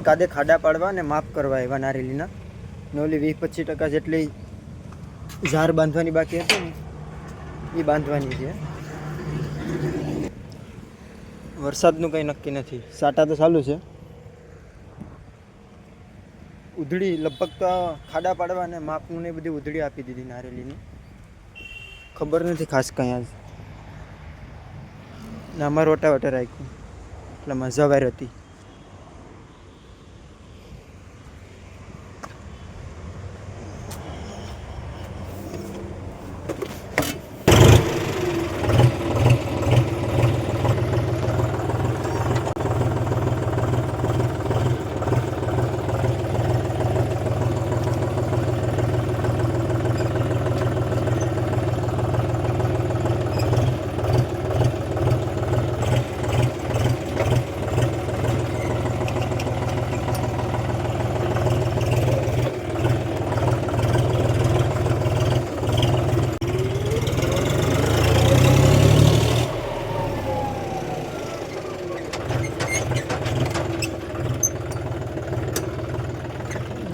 કાદે ખાડા પાડવા અને માપ કરવા એવા નારેલીના ને ઓલી 20-25% જેટલી ઝાર બાંધવાની બાકી હતી ને એ બાંધવાની છે. વરસાદનું કંઈ નક્કી નથી, સાટા તો ચાલુ છે. ઉધડી લગભગ તો ખાડા પાડવા અને માપનું ને બધી ઉધડી આપી દીધી નારેલીની. ખબર નથી ખાસ કંઈ આજ ને અમારું વટાવટા રાખ્યું એટલે મજા વાર હતી.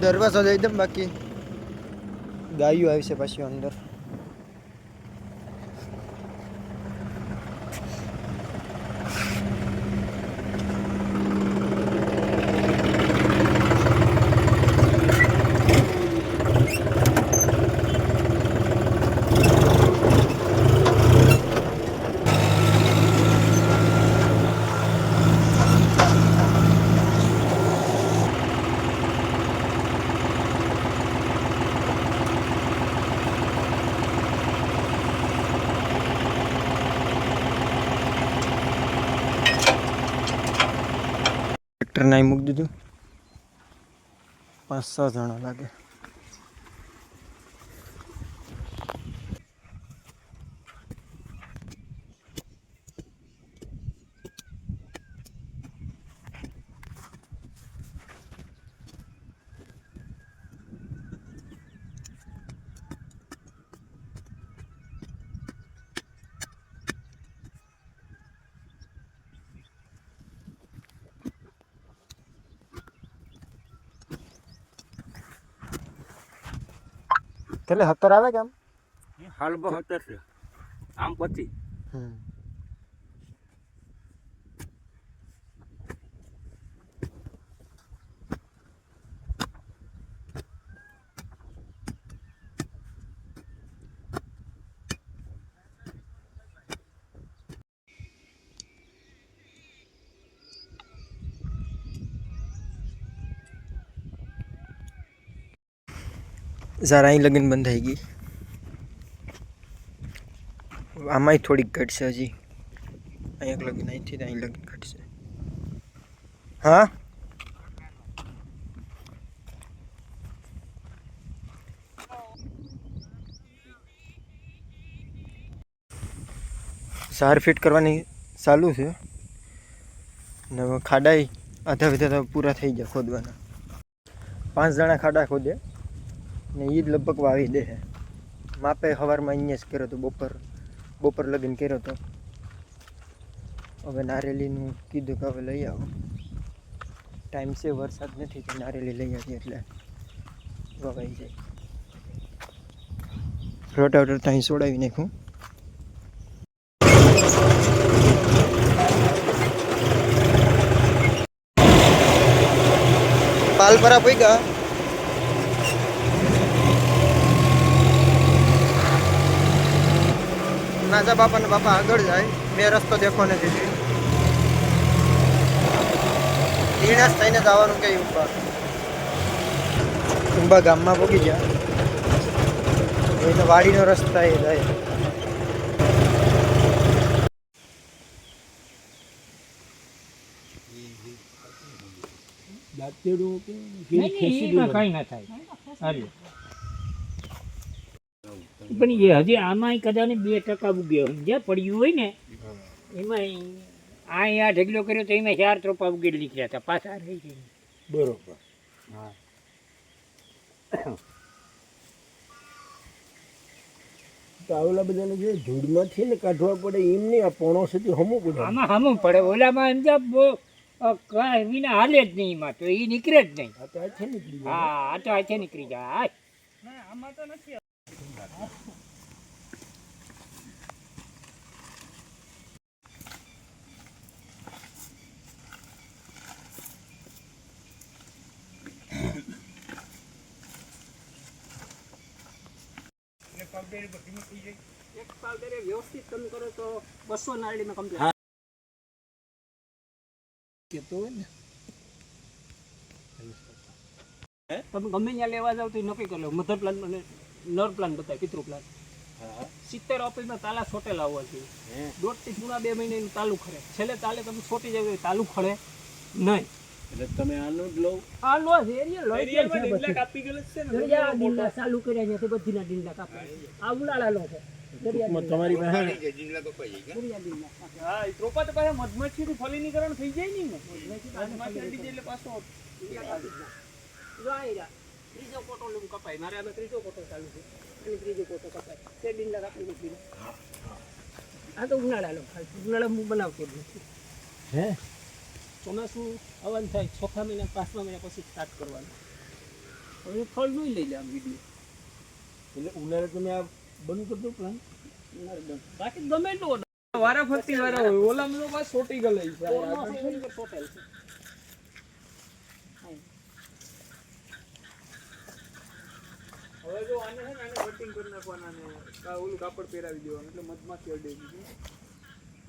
દરવાજો દઈ દઉં, બાકી ગાયું આવશે પાછી અંદર. ટ્રેક્ટર નાઈ મૂકી દીધું. 5-6 જણા લાગે. કેટલે 70 આવે કે આમ? હાલ 72 છે આમ પછી. જરા અહીં લગન બંધ થઈ ગઈ. આમાંય થોડીક ઘટશે હજી. અહીં લગન અહીંથી અહીં લગન ઘટશે. હા સાર ફિટ કરવાની ચાલુ છે ને ખાડા આધા વિધા પૂરા થઈ ગયા ખોદવાના. 5 જણા ખાડા ખોદે ને એ જ લગભગ વાવી દે. માપે સવારમાં અહીંયા જ કર્યો હતો, બપોર લગીન કર્યો હતો. હવે નારેલીનું કીધું કે હવે લઈ આવો. ટાઈમ છે, વરસાદ નથી તો નારેલી લઈ આવીએ એટલે વવાઈ જાય. રોટાવેટર તો અહીં છોડાવી નાખું. પાલપરા પૈગા નાજા બાપા ને બાપા આગળ જાય. મેં રસ્તો દેખો નથી. ઈણાસ થઈને જવાનું કે ઉંબા ગામમાં પહોંચી ગયા. એને વાડીનો રસ્તા એ જાય. પણ એ હજી આમાં કદાચ 2% ઉગ્યો જે પડ્યું હોય ને એમાં આ ઢગલો કર્યો તો એમાં 4 ત્રોપા ઉગેલી નીકળ્યા હતા, પાછા રહી ગઈ. બરોબર. હા તો આવલા બધાને જે ધૂળમાંથી ને કાઢવા પડે એમ નહીં, આ પોણો સુધી હમું પડે. આમાં હમું પડે. ઓલામાં એમ કાંઈ વિના હાલે જ નહીં એમાં તો એ નીકળે જ નહીં. આ તો આ છે નીકળી જાય. હા આ તો આથી નીકળી જાય. એક પાવડરે વ્યવસ્થિત તમે કરો તો 200 નાળીમાં કમ્પ્લીટ. કહેતો હોય ને તમે ગમે ત્યાં લેવા જાવ તો નક્કી કરી લો. મધર પ્લાન અને નર પ્લાન બતાવે, પિતૃ પ્લાન. 70 ઓફિસમાં તાલા છોટેલા હોવા જોઈએ. 1.5 થી 2 મહિને એનું તાલું ખરે. છેલ્લે તાલે તમે છોટી જાય તાલું ખરે નહીં. એટલે તમે આનું જ લો. આ લો છે એરિયા કાપી ગયેલ છે ને. દરિયા ડીંડા ચાલુ કર્યા છે તે બધીના ડીંડા કાપે. આ ઉલાળા લો છે. તમારી પાસે દરિયા ડીંડા. હા એ ત્રોપા તો પાછા મધમાખીથી ફલિનીકરણ થઈ જાય નહીં ને મધમાખી અડી જાય એટલે પાછો જો આ રહ્યા. ત્રીજો કોટો લઉં કપાય. મારે આમાં ત્રીજો કોટો ચાલુ છે. અને ત્રીજો કોટો કપાય. તે ડીંડા કાપી મૂકી દો. આ તો ઉનાળા લો. ઉનાળા હું બનાવતો જ નથી. હે ચોમાસું આવવાનું થાય 6 મહિના 5મા મહિના પછી સ્ટાર્ટ કરવાનું. હવે ફળ નહીં લઈ લે આમ વિડીયો. એટલે ઉનાળે તમે આ બંધ કરતો પ્લાન બાકી ગમે એટલું વારા ફરતી વારા હોય ઓલામાં તો પાછું છોટી ગયેલી છે હોટેલ છે. હવે જો આને છે ને આને કટિંગ કરી નાખવાના ને ઓલું કાપડ પહેરાવી દેવાનું એટલે મધમાખી અડે નહીં.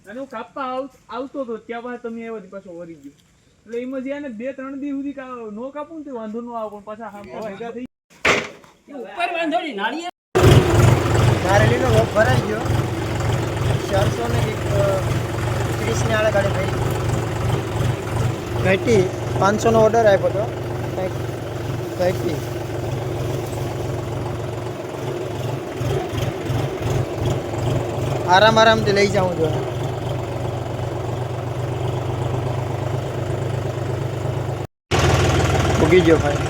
અને હું કાપવા આવતો હતો ત્યાં પાછા તમે આવ્યા પાછો વરી ગયો એટલે એમાં જે આને 2-3 દી સુધી નો કાપું ને તો વાંધો ન આવે પણ પાછા ભેગા થઈ ઉપર વાંધો નહીં. નાળિયેર નારેલીનો રોપ ભરાઈ ગયો 430 ની આડે ગાડી થઈ ઘટી 500 નો ઓર્ડર આપ્યો હતો કંઈક ઘટી આરામથી લઈ જાઉં છું. ઉગી ગયો ભાઈ.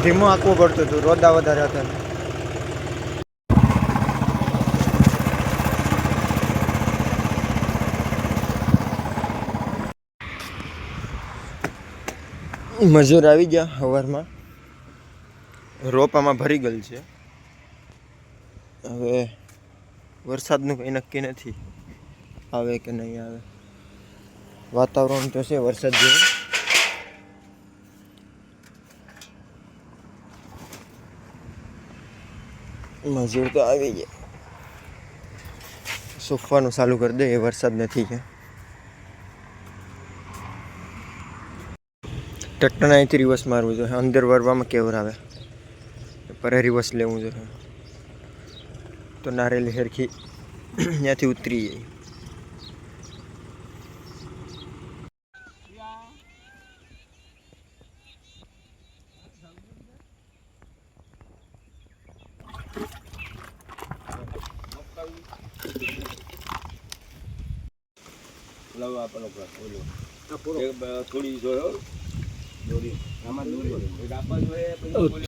ધીમો આંકવું પડતું હતું, રોદા વધારે હતા. મજૂર આવી ગયા સવારમાં. રોપામાં ભરી ગયેલ છે. હવે વરસાદનું કંઈ નક્કી નથી, આવે કે નહીં આવે. વાતાવરણ તો છે વરસાદ જેવું. મજૂર તો આવી ગયા. સોફવાનું ચાલુ કરી દે, એ વરસાદ નથી કે ટ્રેક્ટરને અહીંથી રિવર્સ મારવું જોઈએ. અંદર વરવામાં કેવર આવે પરે રિવર્સ લેવું જોઈએ તો નારેલી સરખી ત્યાંથી ઉતરી જાય. લાવો આપણો ઓલો થોડી જોયો દોરી આમાં દોરી આપવા જોઈએ પછી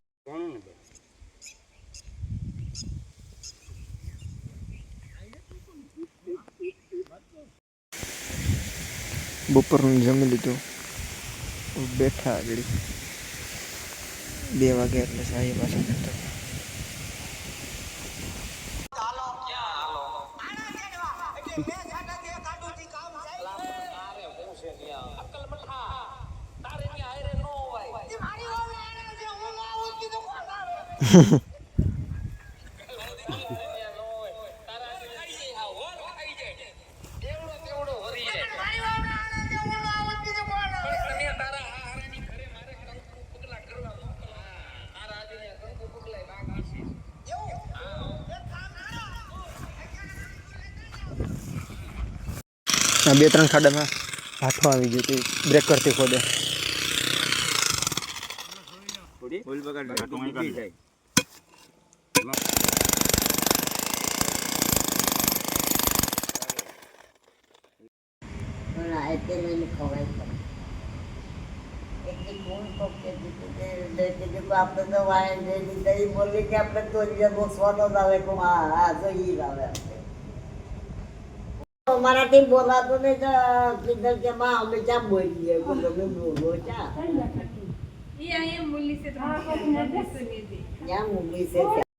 બપોરનું જમી લીધું, બેઠા આગળ 2 વાગે એટલે સાંજે પાછા જતા. આ 2-3 ખાડામાં હાથો આવી ગયો, બ્રેક કરતી ખોદે. ઓલ બગાડ જાય આપણે તો વાયન બોલી કે આપણે તો બોક્સ વાળો જ આવે આવે मराठी बोला तो नहीं तो किधर के माँ हमें क्या बोलिए तो तुम्हें बोलो क्या ये आई मुरली से तो सुनिए थी क्या मुंबई से